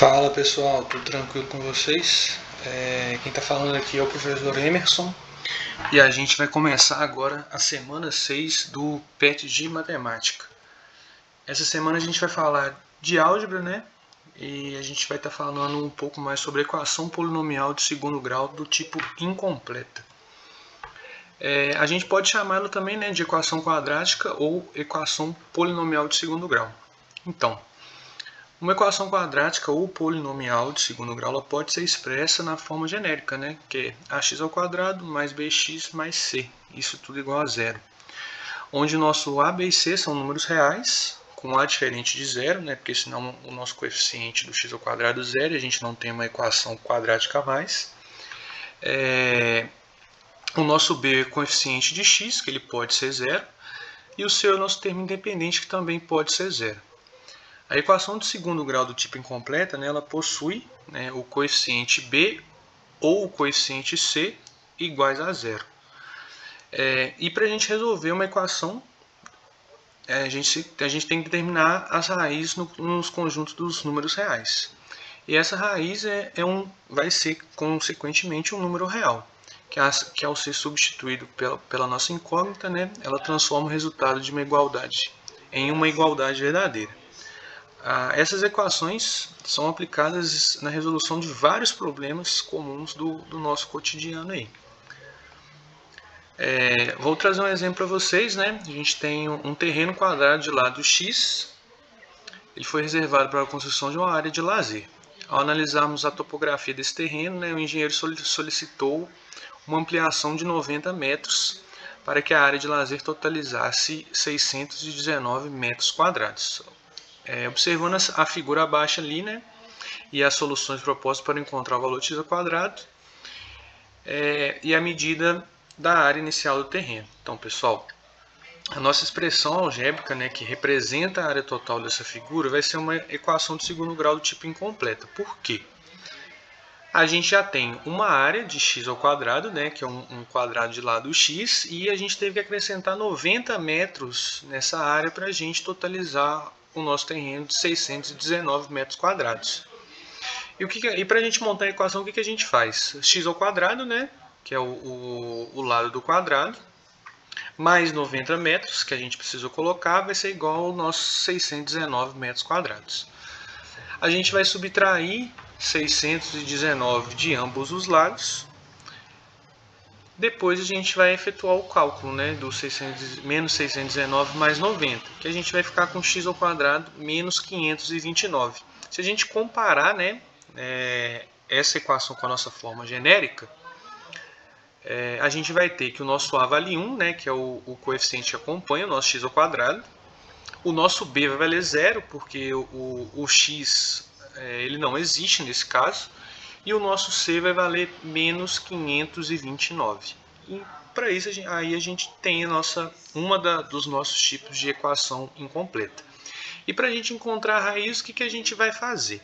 Fala pessoal, tudo tranquilo com vocês? Quem está falando aqui é o professor Emerson e a gente vai começar agora a semana 6 do PET de Matemática. Essa semana a gente vai falar de álgebra, né? E a gente vai estar falando um pouco mais sobre a equação polinomial de segundo grau do tipo incompleta. A gente pode chamá-la também, né, de equação quadrática ou equação polinomial de segundo grau. Então, uma equação quadrática ou polinomial de segundo grau ela pode ser expressa na forma genérica, né? Que é ax ao quadrado mais bx mais c, isso tudo igual a zero. Onde o nosso a, b e c são números reais, com a diferente de zero, né? Porque senão o nosso coeficiente do x ao quadrado é zero e a gente não tem uma equação quadrática a mais. O nosso b é coeficiente de x, que ele pode ser zero, e o c é o nosso termo independente, que também pode ser zero. A equação de segundo grau do tipo incompleta, né, ela possui, né, o coeficiente b ou o coeficiente c iguais a zero. E para a gente resolver uma equação, a gente tem que determinar as raízes nos conjuntos dos números reais. E essa raiz vai ser, consequentemente, um número real, que ao ser substituído pela nossa incógnita, né, ela transforma o resultado de uma igualdade em uma igualdade verdadeira. Essas equações são aplicadas na resolução de vários problemas comuns do nosso cotidiano aí. Vou trazer um exemplo para vocês, né? A gente tem um terreno quadrado de lado x, ele foi reservado para a construção de uma área de lazer. Ao analisarmos a topografia desse terreno, né, o engenheiro solicitou uma ampliação de 90 metros para que a área de lazer totalizasse 619 metros quadrados. Observando a figura abaixo ali, né, e as soluções propostas para encontrar o valor de x ao quadrado e a medida da área inicial do terreno. Então, pessoal, a nossa expressão algébrica, né, que representa a área total dessa figura, vai ser uma equação de segundo grau do tipo incompleta. Por quê? A gente já tem uma área de x ao quadrado, né, que é um quadrado de lado x, e a gente teve que acrescentar 90 metros nessa área para a gente totalizar o nosso terreno de 619 metros quadrados. E para a gente montar a equação, o que a gente faz? X ao quadrado, né, que é o lado do quadrado, mais 90 metros, que a gente precisa colocar, vai ser igual aos nossos 619 metros quadrados. A gente vai subtrair 619 de ambos os lados. Depois a gente vai efetuar o cálculo, né, do menos 619 mais 90, que a gente vai ficar com x ao quadrado menos 529. Se a gente comparar, né, essa equação com a nossa forma genérica, a gente vai ter que o nosso a vale 1, né, que é o coeficiente que acompanha o nosso x ao quadrado. O nosso b vai valer 0, porque o x ele não existe nesse caso. E o nosso c vai valer menos 529. E para isso aí a gente tem dos nossos tipos de equação incompleta. E para a gente encontrar a raiz, o que a gente vai fazer?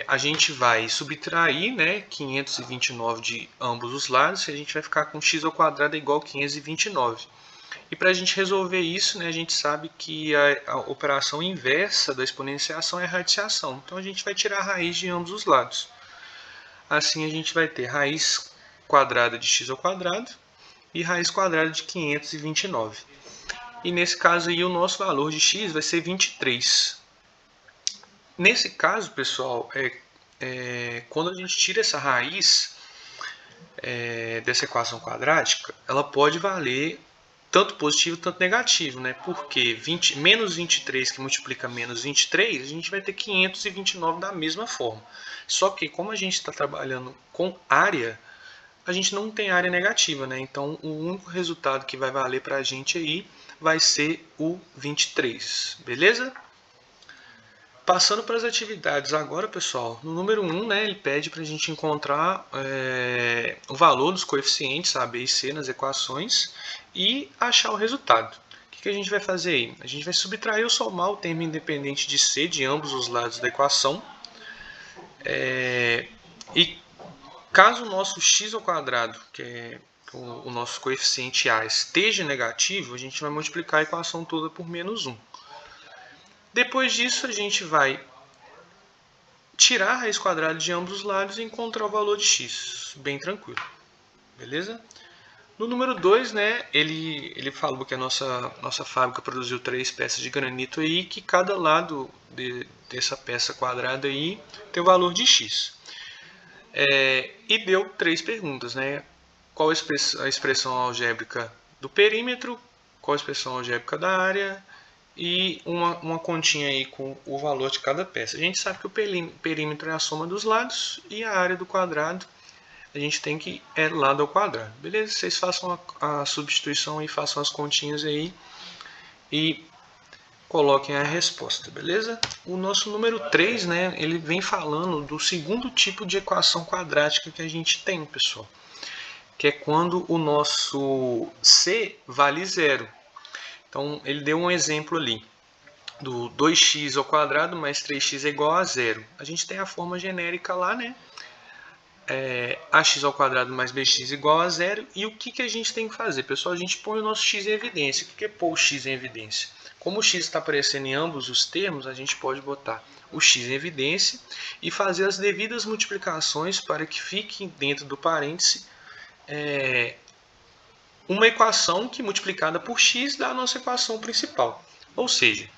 A gente vai subtrair, né, 529 de ambos os lados, e a gente vai ficar com x ao quadrado igual a 529. E para a gente resolver isso, né, a gente sabe que a operação inversa da exponenciação é a radiciação. Então a gente vai tirar a raiz de ambos os lados. Assim a gente vai ter raiz quadrada de x ao quadrado e raiz quadrada de 529. E nesse caso aí o nosso valor de x vai ser 23. Nesse caso, pessoal, quando a gente tira essa raiz dessa equação quadrática, ela pode valer tanto positivo, tanto negativo, né? Porque menos 23 que multiplica menos 23, a gente vai ter 529 da mesma forma. Só que como a gente está trabalhando com área, a gente não tem área negativa, né? Então o único resultado que vai valer para a gente aí vai ser o 23, beleza? Passando para as atividades agora, pessoal, no número 1, né, ele pede para a gente encontrar o valor dos coeficientes A, B e C nas equações e achar o resultado. O que a gente vai fazer aí? A gente vai subtrair ou somar o termo independente de C de ambos os lados da equação. E caso o nosso x ao quadrado, que é o nosso coeficiente A, esteja negativo, a gente vai multiplicar a equação toda por menos 1. Depois disso, a gente vai tirar a raiz quadrada de ambos os lados e encontrar o valor de x. Bem tranquilo. Beleza? No número 2, né, ele falou que a nossa fábrica produziu 3 peças de granito aí, que cada lado dessa peça quadrada aí tem o valor de x. E deu 3 perguntas, né? Qual a expressão algébrica do perímetro, qual a expressão algébrica da área e uma continha aí com o valor de cada peça. A gente sabe que o perímetro é a soma dos lados e a área do quadrado a gente tem que é lado ao quadrado. Beleza? Vocês façam a substituição e façam as continhas aí e coloquem a resposta, beleza? O nosso número 3, né, ele vem falando do segundo tipo de equação quadrática que a gente tem, pessoal. Que é quando o nosso c vale zero. Então, ele deu um exemplo ali do 2x ao quadrado mais 3x é igual a zero. A gente tem a forma genérica lá, né? Ax ao quadrado mais bx igual a zero. E o que a gente tem que fazer? Pessoal, a gente põe o nosso x em evidência. O que é pôr o x em evidência? Como o x está aparecendo em ambos os termos, a gente pode botar o x em evidência e fazer as devidas multiplicações para que fique dentro do parêntese uma equação que multiplicada por x dá a nossa equação principal. Ou seja,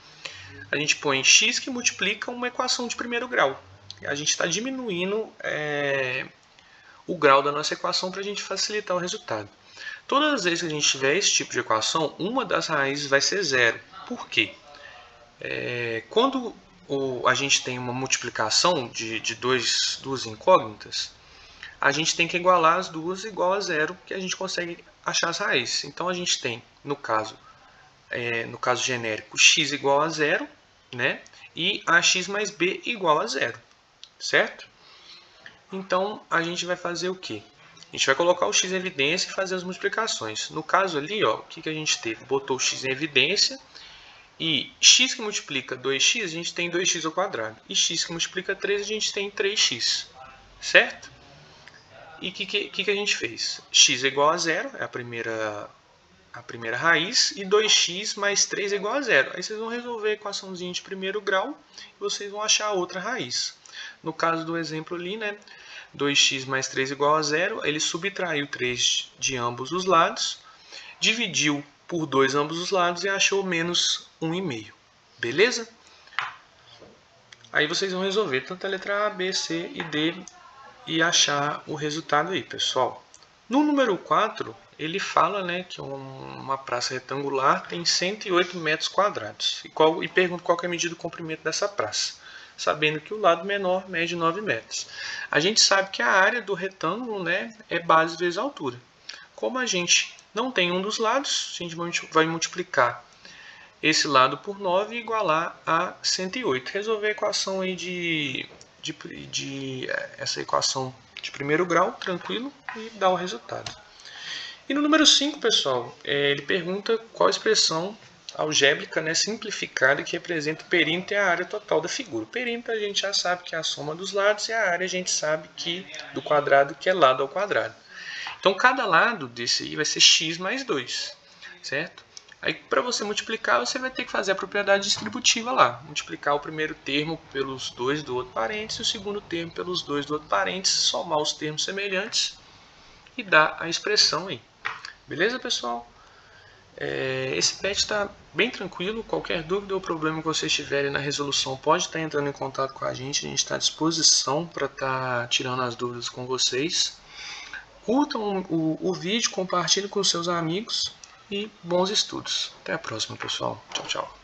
a gente põe x que multiplica uma equação de primeiro grau. A gente está diminuindo o grau da nossa equação para a gente facilitar o resultado. Todas as vezes que a gente tiver esse tipo de equação, uma das raízes vai ser zero. Por quê? Quando a gente tem uma multiplicação de duas incógnitas, a gente tem que igualar as duas igual a zero, que a gente consegue achar as raízes. Então a gente tem, no caso genérico, x igual a zero, né? E ax mais b igual a zero, certo? Então, a gente vai fazer o quê? A gente vai colocar o x em evidência e fazer as multiplicações. No caso ali, ó, o que a gente teve? Botou o x em evidência e x que multiplica 2x, a gente tem 2x ao quadrado. E x que multiplica 3, a gente tem 3x, certo? E o que a gente fez? X é igual a zero, é a primeira raiz, e 2x mais 3 é igual a zero. Aí vocês vão resolver a equaçãozinha de primeiro grau e vocês vão achar a outra raiz. No caso do exemplo ali, né, 2x mais 3 igual a zero, ele subtraiu 3 de ambos os lados, dividiu por 2 ambos os lados e achou menos 1,5. Beleza? Aí vocês vão resolver tanto a letra A, B, C e D e achar o resultado aí, pessoal. No número 4, ele fala, né, que uma praça retangular tem 108 metros quadrados. E pergunta qual que é a medida do comprimento dessa praça, sabendo que o lado menor mede 9 metros. A gente sabe que a área do retângulo, né, é base vezes altura. Como a gente não tem um dos lados, a gente vai multiplicar esse lado por 9 e igualar a 108. Resolver a equação aí essa equação de primeiro grau, tranquilo, e dá o resultado. E no número 5, pessoal, ele pergunta qual a expressão algébrica, né, simplificada que representa o perímetro e a área total da figura. O perímetro a gente já sabe que é a soma dos lados e a área a gente sabe que do quadrado que é lado ao quadrado. Então cada lado desse aí vai ser x mais 2, certo? Aí para você multiplicar, você vai ter que fazer a propriedade distributiva lá. Multiplicar o primeiro termo pelos 2 do outro parênteses e o segundo termo pelos 2 do outro parênteses, somar os termos semelhantes e dar a expressão aí. Beleza, pessoal? Esse PET está bem tranquilo. Qualquer dúvida ou problema que vocês tiverem na resolução, pode estar entrando em contato com a gente. A gente está à disposição para estar tirando as dúvidas com vocês. Curtam o vídeo, compartilhem com seus amigos e bons estudos. Até a próxima, pessoal. Tchau, tchau.